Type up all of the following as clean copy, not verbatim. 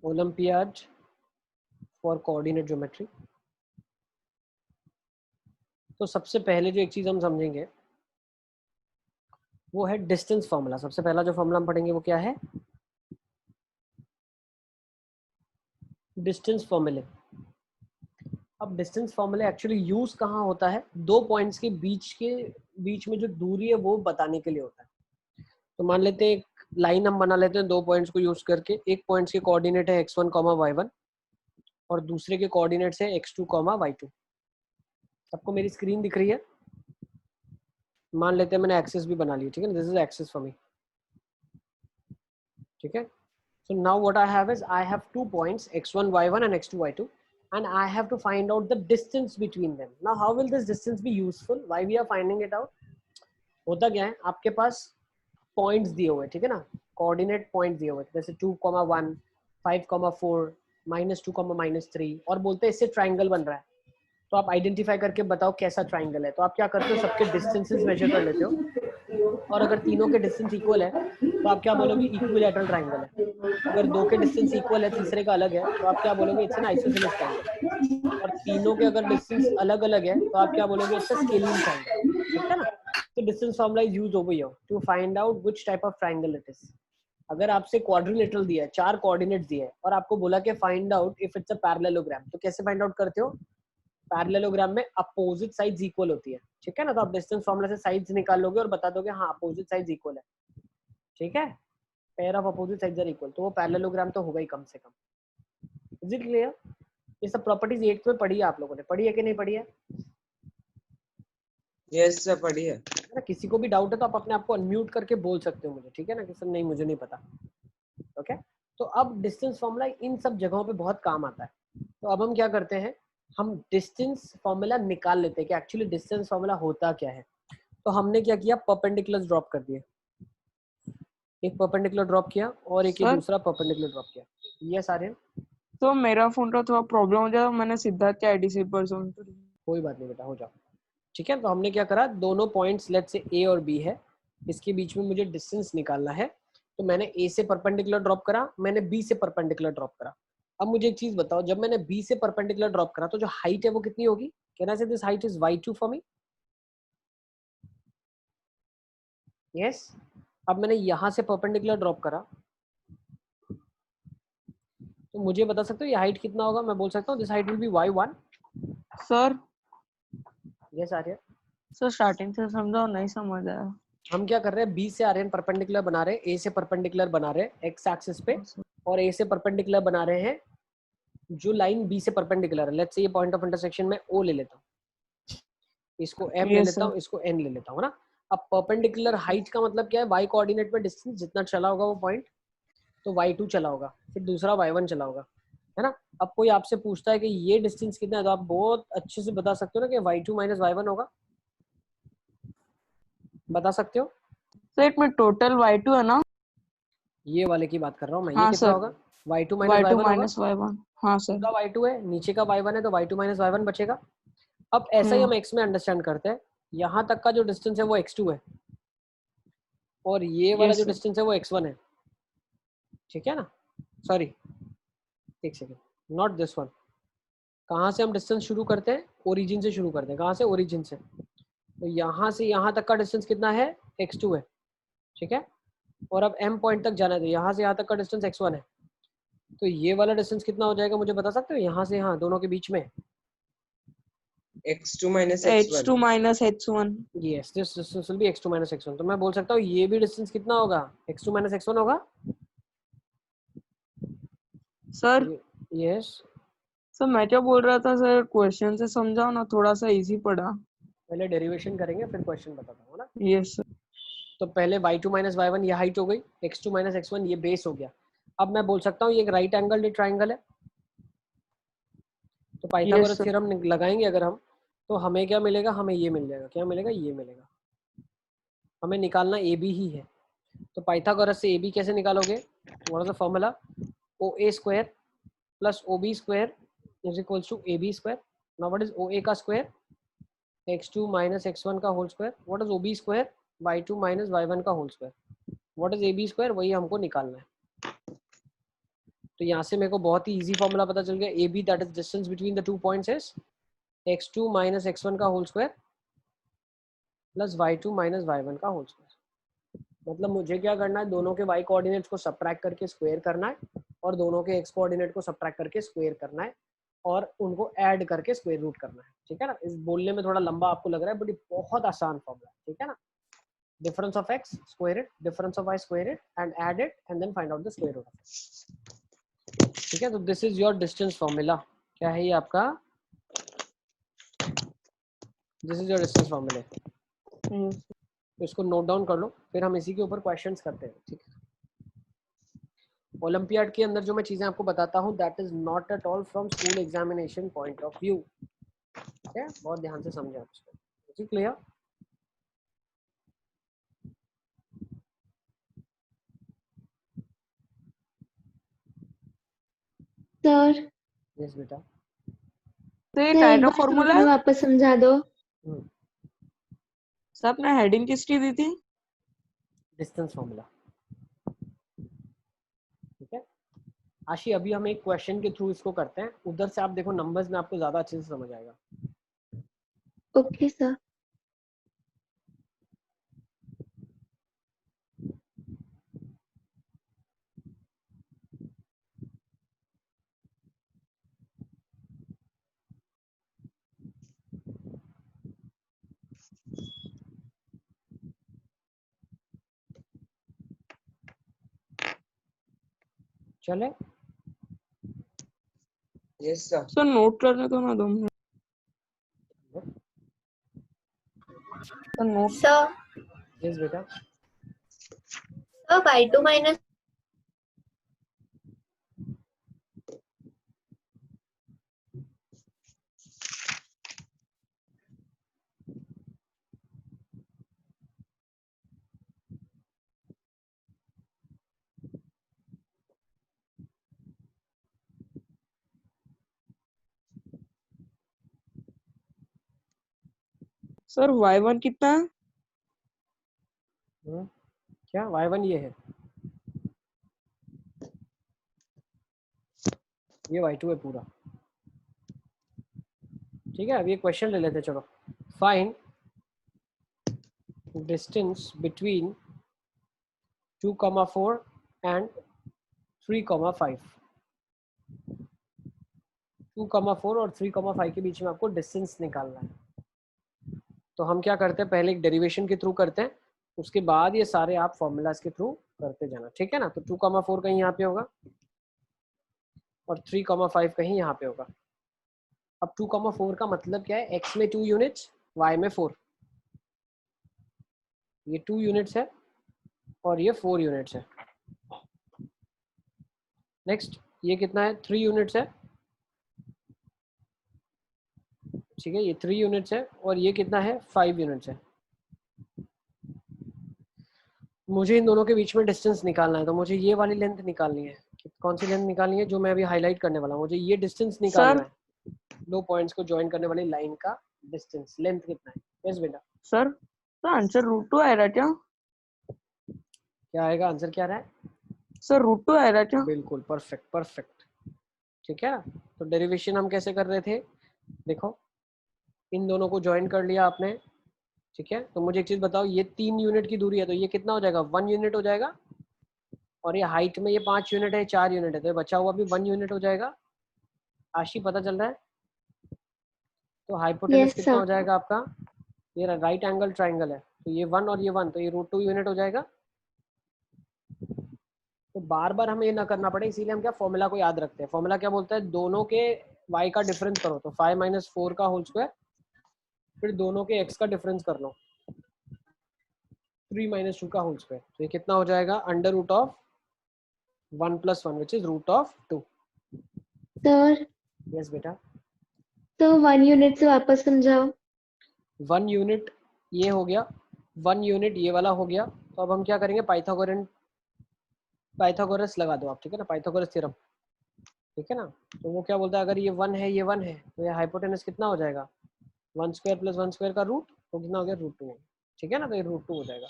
Olympiad for coordinate geometry. तो सबसे पहले जो एक चीज हम समझेंगे वो है डिस्टेंस फॉर्मूला। सबसे पहला जो फॉर्मूला हम पढ़ेंगे वो क्या है? डिस्टेंस फॉर्मूले। अब डिस्टेंस फॉर्मूले एक्चुअली यूज कहाँ होता है? दो पॉइंट्स के बीच में जो दूरी है वो बताने के लिए होता है। तो मान लेते हैं एक लाइन हम बना लेते हैं दो पॉइंट्स को यूज करके। एक पॉइंट्स के कोऑर्डिनेट है x1, y1 और दूसरे के कोऑर्डिनेट्स है x2, y2। सबको मेरी स्क्रीन दिख रही है? मान लेते हैं मैंने एक्सिस भी बना ली, ठीक है ना, this is axis for me, ठीक है। So now what I have is I have 2 points x1 y1 and x2 y2 and I have to find out the distance between them. Now how will this distance be useful? Why we are finding it out? होता क्या है, आपके पास points दिए हुए, ठीक है ना, coordinate point दिए हुए जैसे 2, 1, 5, 4, -2, -3 और बोलते हैं इससे ट्राइंगल बन रहा है। तो आप आइडेंटिफाई करके बताओ कैसा ट्राइंगल है। तो आप क्या करते हो, सबके डिस्टेंसेस मेजर कर लेते हो और अगर तीनों के डिस्टेंस इक्वल है तो आप क्या बोलोगे, इक्विलैटरल ट्राइंगल है। अगर दो के डिस्टेंस इक्वल है, तीसरे का अलग है, तो आप क्या बोलोगे, इट्स एन आइसोसेलेस ट्राइंगल। और तीनों के अगर डिस्टेंस अलग अलग है तो आप क्या बोलोगे, इट्स अ स्केलिन ट्राइंगल, ठीक है ना। तो distance formula is used over here to find out which type of triangle it is. अगर आपसे क्वाड्रिलेटरल दिया है, 4 कोऑर्डिनेट्स दिए हैं और आपको बोला कि find out if it's a parallelogram, तो कैसे फाइंड आउट करते हो? पैरेललोग्राम में अपोजिट साइड्स इक्वल होती है, ठीक है ना। तो आप डिस्टेंस फॉर्मूला से साइड्स निकाल लोगे और बता दोगे हाँ अपोजिट साइड्स इक्वल है, ठीक है। Pair of opposite sides are equal, तो वो पैरेललोग्राम तो होगा ही कम से कम। Is it clear? ये सब प्रॉपर्टीज 8th में पढ़ी है आप लोगों ने, पढ़ी है कि नहीं पढ़ी है? यस सर, पढ़ी है ना, किसी को भी डाउट है तो आप अपने आप को अनम्यूट करके बोल सकते हो मुझे, ठीक है ना, कि सर नहीं मुझे नहीं पता। ओके, तो अब डिस्टेंस फॉर्मूला इन सब जगहों पे बहुत काम आता है। तो अब हम क्या करते हैं, हम डिस्टेंस फॉर्मूला निकाल लेते हैं कि एक्चुअली डिस्टेंस फॉर्मूला होता क्या है। तो हमने क्या किया, परपेंडिकुलर ड्रॉप कर दिए, एक परपेंडिकुलर ड्रॉप किया और एक ये सर दूसरा परपेंडिकुलर ड्रॉप किया। ये सारे तो मेरा फोन का थोड़ा प्रॉब्लम हो जाए, मैंने सिद्धार्थ के आईडी से परसों। कोई बात नहीं बेटा, हो जाओ, ठीक है। तो हमने क्या करा, दोनों पॉइंट्स लेट्स से ए और बी है, इसके बीच में मुझे डिस्टेंस निकालना है। तो मैंने ए से परपेंडिकुलर ड्रॉप करा, मैंने बी से परपेंडिकुलर ड्रॉप करा। अब मुझे एक चीज बताओ, जब मैंने बी से परपेंडिकुलर ड्रॉप करा तो जो हाइट है वो कितनी होगी? कैन आई से this height is y2 for me? Yes. अब मैंने यहां से परपेंडिकुलर ड्रॉप करा तो मुझे बता सकते हो ये हाइट कितना होगा? मैं बोल सकता हूँ this height will be y1। Sir yes Arya, sir starting से समझाओ, नहीं समझ आया। हम क्या कर रहे हैं, बी से आर्यन परपेंडिकुलर बना रहे हैं, ए से परपेंडिकुलर बना रहे हैं एक्स एक्सिस पे, और ए से परपेंडिकुलर बना रहे हैं जो लाइन बी से परपेंडिकुलर है। लेट्स से ये पॉइंट ऑफ इंटरसेक्शन में ओ ले लेता हूँ, इसको एम ले यस लेता सर। हूँ, इसको एन ले लेता हूँ ना। अब परपेंडिकुलर हाइट का मतलब क्या है, वाई कोऑर्डिनेट में डिस्टेंस जितना चला होगा वो पॉइंट, तो y2 चला होगा, फिर दूसरा y1 चला होगा, है ना। अब कोई आपसे पूछता है कि ये डिस्टेंस कितना है, तो आप बहुत अच्छे से बता सकते हो ना कि y2 माइनस y1 होगा, बता सकते हो। सर इसमें टोटल y2 है ना? ये वाले की बात कर रहा हूँ मैं, ये हाँ कितना सर, होगा? y2 माइनस y2 y1 होगा। Minus y1। हाँ सर। पूरा y2 है, नीचे का y1 है, तो y2 माइनस y1 बचेगा। अब ऐसा ही हम x में अंडरस्टैंड करते हैं, यहाँ तक का जो डिस्टेंस है वो x2 है और ये वाला जो यस सर। डिस्टेंस है वो x1 है, ठीक है ना। सॉरी एक सेकेंड, नॉट दिस वन। कहाँ से हम डिस्टेंस शुरू करते हैं? ओरिजिन से शुरू करते हैं। कहाँ से? ओरिजिन से। तो यहाँ से यहाँ तक का डिस्टेंस कितना है? x2 है, ठीक है। और अब m पॉइंट तक जाना है, तो यहाँ से यहाँ तक का डिस्टेंस x1 है। तो ये वाला डिस्टेंस कितना हो जाएगा, मुझे बता सकते हो? यहाँ से यहाँ दोनों के बीच में x2 minus x1। h2 minus h1। Yes, this distance will be x2 minus x1। तो मैं बोल सकता हूँ ये भी डिस्टेंस कितना होगा? x2 माइनस x1 होगा। सर यस, सर मैं क्या बोल रहा था सर, क्वेश्चन से समझाओ ना, थोड़ा सा इजी पड़ा। पहले डेरिवेशन करेंगे फिर क्वेश्चन बताता हूँ ना। Yes sir. तो पहले y2 माइनस y1 ये हाइट हो गई, x2 माइनस x1 ये बेस हो गया। अब मैं बोल सकता हूँ ये एक राइट एंगल ट्राइंगल है। तो यस पाइथागोरस सर। थ्योरम लगाएंगे अगर हम, तो हमें क्या मिलेगा? हमें ये मिल जाएगा। क्या मिलेगा? ये मिलेगा। हमें निकालना ए बी ही है। तो पाइथागोरस से ए बी कैसे निकालोगे? What is the formula? O A square plus O B square is equals to A B square. Now what is O A का स्क्वायर? x2 माइनस x1 का whole square. What is O B square? y2 minus y1 का whole square. What is A B square? वही हमको निकालना है। तो यहाँ से मेरे को बहुत ही इजी फॉर्मूला पता चल गया, A B that is distance between the two points is x2 minus x1 का whole square plus y2 minus y1 का होल स्क्वायर। मतलब मुझे क्या करना है, दोनों के y कोऑर्डिनेट्स को सब्ट्रैक्ट करके स्क्वायर करना है और दोनों के x कोऑर्डिनेट को सब्ट्रैक्ट करके स्क्वायर करना है और उनको ऐड करके स्क्वायर रूट करना है। ठीक है ना, इस बोलने में थोड़ा लंबा आपको लग रहा है बट ये बहुत आसान फॉर्मूला है। ठीक है ना, difference of x square it, difference of y square it and add it and then find out the square root of it। ठीक है, तो this is your distance formula। क्या है ये आपका, this is your distance formula। तो इसको note down कर लो, फिर हम इसी के ऊपर क्वेश्चंस करते हैं। ठीक है, ओलंपियाड के अंदर जो मैं चीजें आपको बताता हूँ that is not at all from school examination point of view. ठीक है, बहुत ध्यान से समझे आप इसको। क्लियर? सर यस बेटा। तो ये सर काय एक का बार फॉर्मूला फॉर्मूला है? वापस समझा दो। सर आपने हेडिंग किसकी दी थी? Distance formula. ठीक है आशी, अभी हम एक क्वेश्चन के थ्रू इसको करते हैं, उधर से आप देखो नंबर्स में आपको ज्यादा अच्छे से समझ आएगा। Okay sir. चले, यस सर। सर नोट करने तो ना 2 minute. Sir note. Sir yes बेटा। y2 माइनस सर y1 कितना है? क्या y1 ये है, ये y2 है पूरा। ठीक है, अब ये क्वेश्चन ले लेते हैं। चलो, फाइंड डिस्टेंस बिटवीन 2,4 एंड 3,5। 2,4 और 3,5 के बीच में आपको डिस्टेंस निकालना है। तो हम क्या करते हैं, पहले एक डेरिवेशन के थ्रू करते हैं, उसके बाद ये सारे आप फॉर्मूलाज के थ्रू करते जाना। ठीक है ना, तो 2,4 कहीं यहाँ पे होगा और 3,5 कहीं यहाँ पे होगा। अब 2,4 का मतलब क्या है, x में 2 यूनिट्स, y में 4। ये 2 यूनिट्स है और ये 4 यूनिट्स है। नेक्स्ट ये कितना है, 3 यूनिट्स है। ठीक है, ये 3 यूनिट्स है और ये कितना है, 5 यूनिट्स है। मुझे इन दोनों के बीच में डिस्टेंस निकालना है, तो मुझे ये वाली लेंथ निकालनी है। कौन सी लेंथ निकालनी है, जो मैं अभी हाईलाइट करने वाला हूँ। मुझे ये डिस्टेंस निकालना सर है, दो पॉइंट्स को ज्वाइन करने वाली लाइन का डिस्टेंस, लेंथ कितना है। यस बेटा। सर तो आंसर √2 आ रहा है क्या? क्या आएगा आंसर, क्या रहा है? सर √2 आ रहा है क्या? बिल्कुल परफेक्ट परफेक्ट। ठीक है, तो डेरिवेशन हम कैसे कर रहे थे, देखो इन दोनों को ज्वाइन कर लिया आपने। ठीक है, तो मुझे एक चीज बताओ, ये 3 यूनिट की दूरी है तो ये कितना हो जाएगा, 1 यूनिट हो जाएगा। और ये हाइट में ये 5 यूनिट है, 4 यूनिट है, तो ये बचा हुआ भी 1 यूनिट हो जाएगा। आशी पता चल रहा है? तो हाइपोटेनस यस कितना हो सर। जाएगा आपका, ये राइट एंगल ट्राइंगल है, तो ये 1 और ये 1, तो ये √2 यूनिट हो जाएगा। तो बार बार हमें ये ना करना पड़े, इसीलिए हम क्या फॉर्मूला को याद रखते हैं। फॉर्मूला क्या बोलता है, दोनों के y का डिफरेंस करो, तो 5 - 4 का होल स्क्वायर, फिर दोनों के x का डिफरेंस कर लो, 3 - 2 का होल स्क्वायर। तो ये कितना हो जाएगा, √1 + 1 विच इज √2। सर यस बेटा। तो 1 यूनिट से वापस समझाओ। 1 यूनिट ये हो गया, 1 यूनिट ये वाला हो गया। तो अब हम क्या करेंगे, पाइथागोरस लगा दो आप। ठीक है ना, पाइथागोरस थ्योरम। ठीक है ना, तो वो क्या बोलता है, अगर ये 1 है, ये 1 है, तो ये हाइपोटेनस कितना हो जाएगा, 1² + 1² का रूट, तो कितना हो गया, √2। ठीक है ना, तो ये √2 हो जाएगा।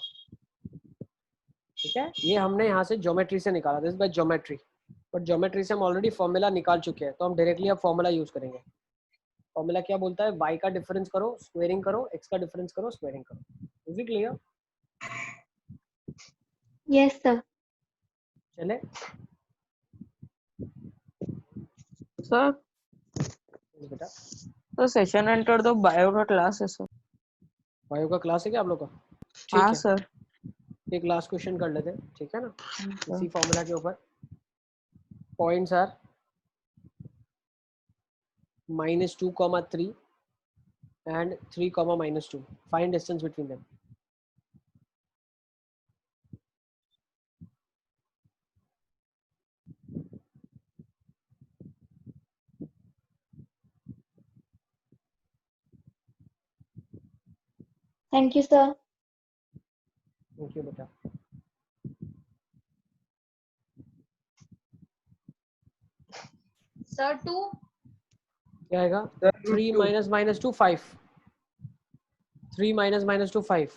ठीक है, ये हमने यहाँ से ज्योमेट्री से निकाला, this by geometry. But geometry से हम ऑलरेडी फॉर्मूला निकाल चुके हैं, तो हम डायरेक्टली अब फॉर्मूला यूज करेंगे। फॉर्मूला क्या बोलता है, y का डिफरेंस करो स्क्वेयरिंग करो, x का डिफरेंस करो स्क्वेयरिंग करो। Is it clear? Yes sir. चले सर बेटा, तो सेशन एंटर तो बायो का क्लास है सर। बायो का क्लास है क्या आप लोग का? ठीक हाँ है, सर। एक लास्ट क्वेश्चन कर लेते हैं, ठीक है ना, सर इसी फॉर्मूला के ऊपर। Points are -2, 3 and 3, -2. Find distance between them. Thank you sir. Thank you, बेटा। सर 2 क्या आएगा? 3 - -2 5। 3 - -2 5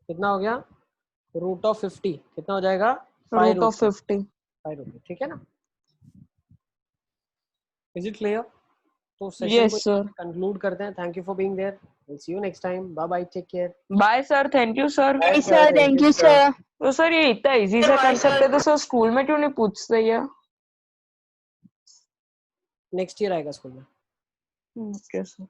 कितना हो गया? √50 कितना हो जाएगा? 5 √50। 5 रुपये, ठीक है ना? Is it clear? तो सेशन यस को सर। कंक्लूड करते हैं। Thank you for being there. Will see you next time. Bye bye, take care. Bye sir, thank you sir. Bye sir, thank you sir. तो sir ये इतना easy सा concept है तो sir school में क्यों नहीं पूछते ये? नेक्स्ट ईयर आएगा स्कूल में। Okay sir.